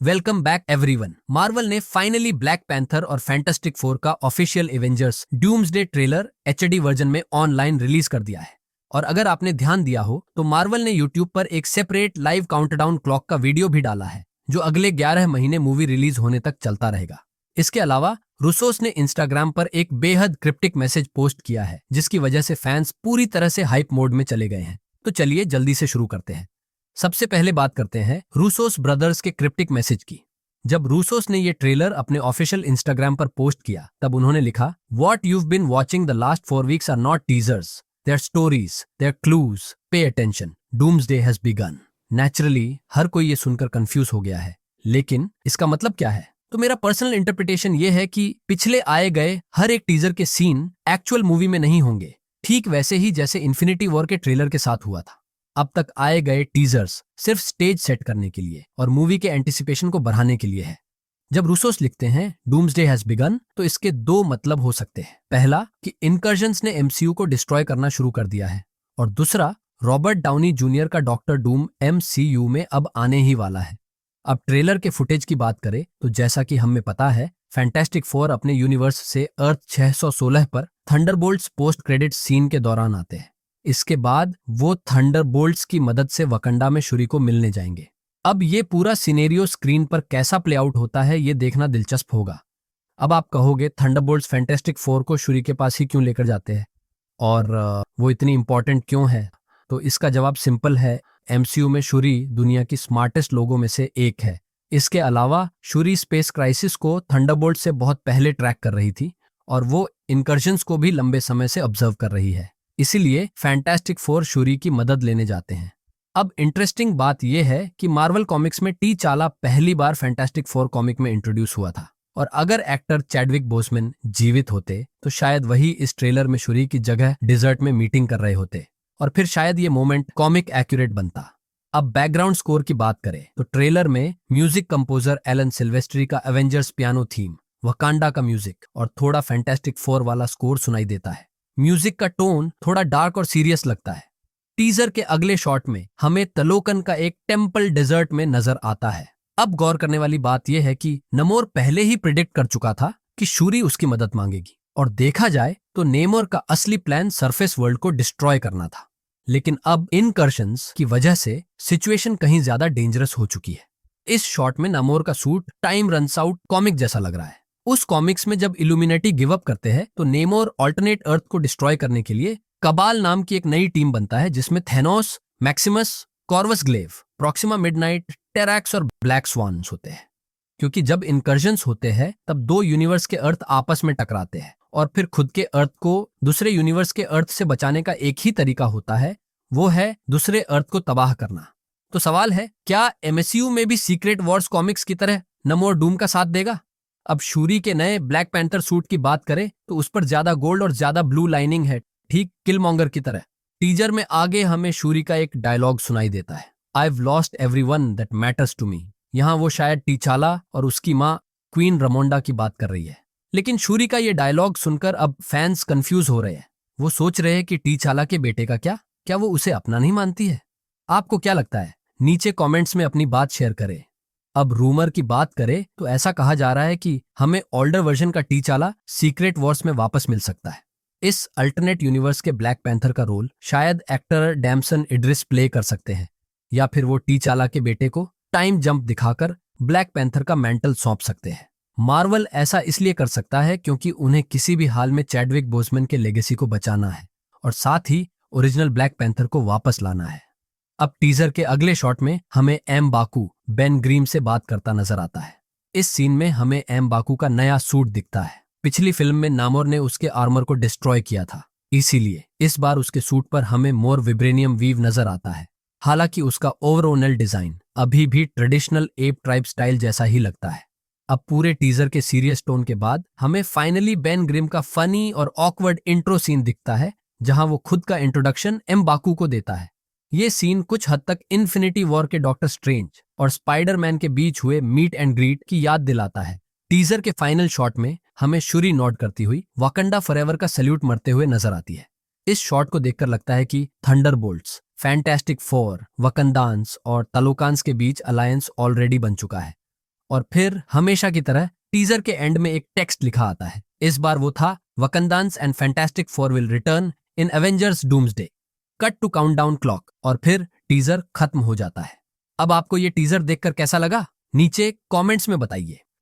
Welcome back everyone. Marvel ने finally black panther और fantastic four का official Avengers doomsday trailer HD version में online release कर दिया है। और अगर आपने ध्यान दिया हो तो मार्वल ने यूट्यूब पर एक सेपरेट लाइव काउंटडाउन क्लॉक का वीडियो भी डाला है जो अगले 11 महीने मूवी रिलीज होने तक चलता रहेगा। इसके अलावा रूसोस ने इंस्टाग्राम पर एक बेहद क्रिप्टिक मैसेज पोस्ट किया है जिसकी वजह से फैंस पूरी तरह से हाइप मोड में चले गए हैं। तो चलिए जल्दी से शुरू करते हैं। सबसे पहले बात करते हैं रूसोस ब्रदर्स के क्रिप्टिक मैसेज की। जब रूसोस ने ये ट्रेलर अपने ऑफिशियल इंस्टाग्राम पर पोस्ट किया तब उन्होंने लिखा, "What you've been watching the last 4 weeks are not teasers. They're stories. They're clues. Pay attention. Doomsday has begun." Naturally हर कोई ये सुनकर कंफ्यूज हो गया है, लेकिन इसका मतलब क्या है? तो मेरा पर्सनल इंटरप्रिटेशन ये है कि पिछले आए गए हर एक टीजर के सीन एक्चुअल मूवी में नहीं होंगे, ठीक वैसे ही जैसे इन्फिनिटी वॉर के ट्रेलर के साथ हुआ था। अब तक आए गए टीजर्स सिर्फ स्टेज सेट करने के लिए और मूवी के एंटिसिपेशन को बढ़ाने के लिए है। जब रूसोस लिखते हैं डूम्सडे हैज बिगन तो इसके दो मतलब हो सकते हैं। पहला कि इनकर्जन्स ने एमसीयू को डिस्ट्रॉय करना शुरू कर दिया है, और दूसरा रॉबर्ट डाउनी जूनियर का डॉक्टर डूम एमसीयू में अब आने ही वाला है। अब ट्रेलर के फुटेज की बात करें तो जैसा कि हमें पता है, फैंटास्टिक फोर अपने यूनिवर्स से अर्थ 616 पर थंडरबोल्ट्स पोस्ट क्रेडिट सीन के दौरान आते हैं। इसके बाद वो थंडरबोल्ट्स की मदद से वकंडा में शूरी को मिलने जाएंगे। अब ये पूरा सिनेरियो स्क्रीन पर कैसा प्ले आउट होता है ये देखना दिलचस्प होगा। अब आप कहोगे थंडरबोल्ट्स फैंटास्टिक फोर को शूरी के पास ही क्यों लेकर जाते हैं और वो इतनी इंपॉर्टेंट क्यों है? तो इसका जवाब सिंपल है, एमसीयू में शूरी दुनिया की स्मार्टेस्ट लोगों में से एक है। इसके अलावा शूरी स्पेस क्राइसिस को थंडरबोल्ट से बहुत पहले ट्रैक कर रही थी और वो इनकर्जन्स को भी लंबे समय से ऑब्जर्व कर रही है। इसीलिए फैंटास्टिक फोर शूरी की मदद लेने जाते हैं। अब इंटरेस्टिंग बात यह है कि मार्वल कॉमिक्स में टी चाला पहली बार फैंटास्टिक फोर कॉमिक में इंट्रोड्यूस हुआ था, और अगर एक्टर चैडविक बोसमैन जीवित होते तो शायद वही इस ट्रेलर में शूरी की जगह डिजर्ट में मीटिंग कर रहे होते, और फिर शायद ये मोमेंट कॉमिक एक्यूरेट बनता। अब बैकग्राउंड स्कोर की बात करें तो ट्रेलर में म्यूजिक कंपोजर एलन सिल्वेस्ट्री का एवेंजर्स पियानो थीम, वकांडा का म्यूजिक और थोड़ा फैंटास्टिक फोर वाला स्कोर सुनाई देता है। म्यूजिक का टोन थोड़ा डार्क और सीरियस लगता है। टीजर के अगले शॉट में हमें तलोकन का एक टेम्पल डेजर्ट में नजर आता है। अब गौर करने वाली बात यह है कि नमोर पहले ही प्रिडिक्ट कर चुका था कि शूरी उसकी मदद मांगेगी, और देखा जाए तो नेमोर का असली प्लान सरफेस वर्ल्ड को डिस्ट्रॉय करना था। लेकिन अब इनकर्शंस की वजह से सिचुएशन कहीं ज्यादा डेंजरस हो चुकी है। इस शॉट में नमोर का suit time runs out comic जैसा लग रहा है। उस कॉमिक्स में जब इल्यूमिनेटी गिव अप करते हैं तो नेमोर ऑल्टरनेट अर्थ को डिस्ट्रॉय करने के लिए कबाल नाम की एक नई टीम बनता है जिसमें Thanos, Maximus, Corvus Glaive, Proxima Midnight, Terrax और ब्लैक स्वान्स होते हैं। क्योंकि जब इनकर्जन्स होते हैं तब दो यूनिवर्स के अर्थ आपस में टकराते हैं, और फिर खुद के अर्थ को दूसरे यूनिवर्स के अर्थ से बचाने का एक ही तरीका होता है, वो है दूसरे अर्थ को तबाह करना। तो सवाल है, क्या एमएसयू में भी सीक्रेट वॉर्स कॉमिक्स की तरह नमोर डूम का साथ देगा? अब शूरी के नए ब्लैक पैंथर सूट की बात करें तो उस पर ज्यादा गोल्ड और ज्यादा ब्लू लाइनिंग है, ठीक किलमॉन्गर की तरह। टीजर में आगे हमें शूरी का एक डायलॉग सुनाई देता है, "I've lost everyone that matters to me." यहाँ वो शायद टीचाला और उसकी माँ क्वीन रमोंडा की बात कर रही है। लेकिन शूरी का ये डायलॉग सुनकर अब फैंस कंफ्यूज हो रहे हैं। वो सोच रहे हैं कि टीचाला के बेटे का क्या वो उसे अपना नहीं मानती है? आपको क्या लगता है? नीचे कमेंट्स में अपनी बात शेयर करें। अब रूमर की बात करें तो ऐसा कहा जा रहा है कि हमें ओल्डर वर्जन का टीचाला सीक्रेट वॉर्स में वापस मिल सकता है। इस अल्टरनेट यूनिवर्स के ब्लैक पैंथर का रोल शायद एक्टर डैमसन इड्रिस प्ले कर सकते हैं, या फिर वो टीचाला के बेटे को टाइम जंप दिखाकर ब्लैक पैंथर का मैंटल सौंप सकते हैं। मार्वल ऐसा इसलिए कर सकता है क्योंकि उन्हें किसी भी हाल में चैडविक बोसमैन के लेगेसी को बचाना है और साथ ही ओरिजिनल ब्लैक पैंथर को वापस लाना है। अब टीजर के अगले शॉट में हमें एम बाकू बेन ग्रीम से बात करता नजर आता है। इस सीन में हमें एम बाकू का नया सूट दिखता है। पिछली फिल्म में नामोर ने उसके आर्मर को डिस्ट्रॉय किया था, इसीलिए इस बार उसके सूट पर हमें मोर विब्रेनियम वीव नजर आता है। हालांकि उसका ओवरऑल डिजाइन अभी भी ट्रेडिशनल एप ट्राइब स्टाइल जैसा ही लगता है। अब पूरे टीजर के सीरियस टोन के बाद हमें फाइनली बेन ग्रिम का फनी और ऑकवर्ड इंट्रो सीन दिखता है, जहां वो खुद का इंट्रोडक्शन एम बाकू को देता है। ये सीन कुछ हद तक इन्फिनिटी वॉर के डॉक्टर स्ट्रेंज और स्पाइडरमैन के बीच हुए मीट एंड ग्रीट की याद दिलाता है। टीजर के फाइनल शॉट में हमें शूरी नॉड करती हुई वाकंडा फॉरएवर का सैल्यूट मरते हुए नजर आती है। इस शॉट को देखकर लगता है कि थंडरबोल्ट्स, फैंटास्टिक फोर, वकंदान्स और तलोकान्स के बीच अलायंस ऑलरेडी बन चुका है। और फिर हमेशा की तरह टीजर के एंड में एक टेक्स्ट लिखा आता है। इस बार वो था Wakandans and Fantastic Four will return in Avengers Doomsday, cut to countdown clock, और फिर टीजर खत्म हो जाता है। अब आपको ये टीजर देखकर कैसा लगा, नीचे कमेंट्स में बताइए।